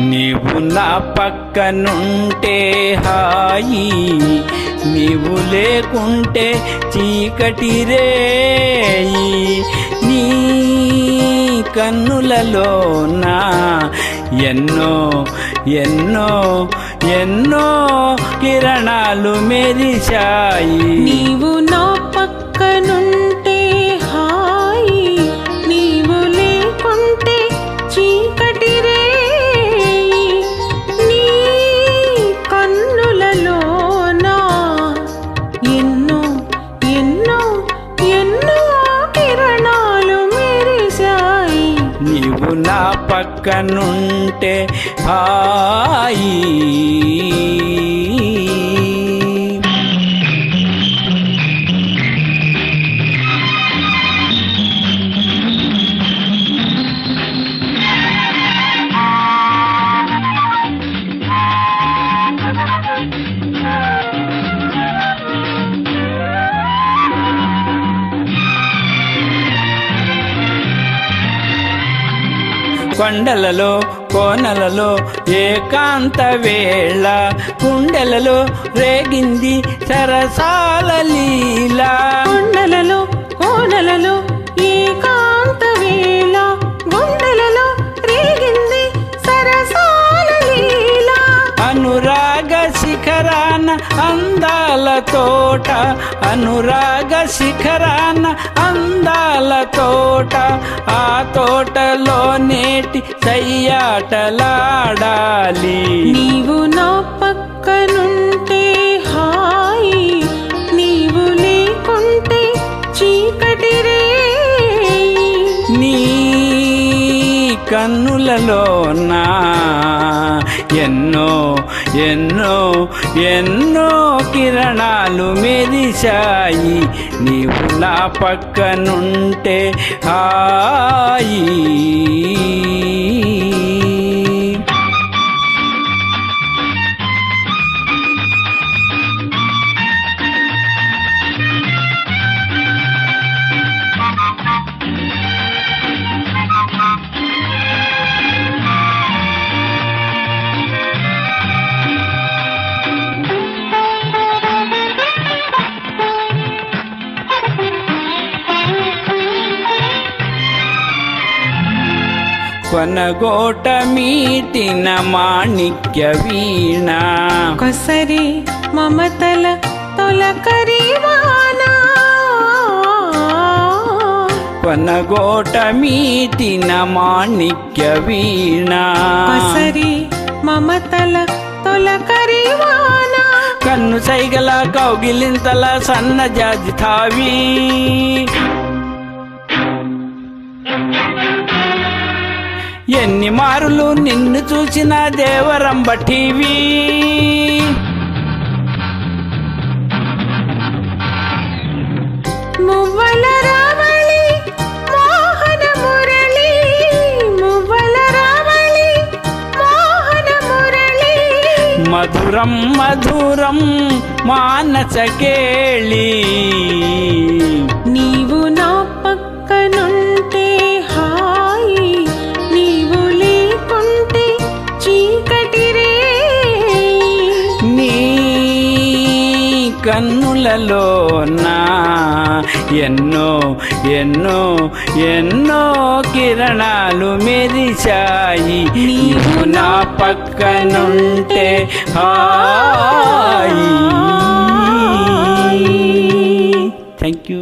నీవు నా పక్కనుంటే హాయి, నీవు లేకుంటే చీకటి రేయి. నీ కన్నులలో నా ఎన్నో ఎన్నో ఎన్నో కిరణాలు మెరిశాయి. నీవు నా పక్కనుంటే హాయి, నీవు లేకుంటే చీకటి రేయి. నీ కన్నులలో నా ఎన్నో ఎన్నో ఎన్నో కిరణాలు మెరిశాయి. నీవు నా పక్కనుంటే హాయి. కొండలలో కోనలలో ఏకాంత వేళ, గుండెలలో రేగింది సరసాల లీల. కొండలలో కోనలలో ఏకాంత వేళ, గుండెలలో రేగింది సరసాల లీల. అనురాగ శిఖరాన అందాల తోట, అనురాగ శిఖరాన అందాల తోట. ఆ తోటలో నేటి సయ్యాటలాడాలి. నీవు నా పక్కనుంటే హాయి, నీవు లేకుంటే చీకటి రేయి. నీ కన్నులలో నా ఎన్నో ఎన్నో ఎన్నో కిరణాలు మెరిశాయి. నీవు నా పక్కనుంటే హాయి. కొనగోట మీటిన మాణిక్య వీణ, కొసరి మమతల తొలకరివాన. కొనగోట మీటిన మాణిక్య వీణ, కొసరి మమతల తొలకరివాన. కన్ను సైగల కౌగిలింతల సన్నజాజి తావి. ఎన్ని మారులు నిన్ను చూసిన దేవరంబ టీవీ. మువ్వల రావళి మోహన మురళి, మువ్వల రావళి మోహన మురళి. మధురం మధురం మానస కేళి. నీవు నా పక్కనుంటే హాయి, నీవు లేకుంటే చీకటి రేయి. నీ కన్నులలో నా ఎన్నో ఎన్నో ఎన్నో కిరణాలు మెరిశాయి. నీవు నా పక్కనుంటే హాయి. Thank you.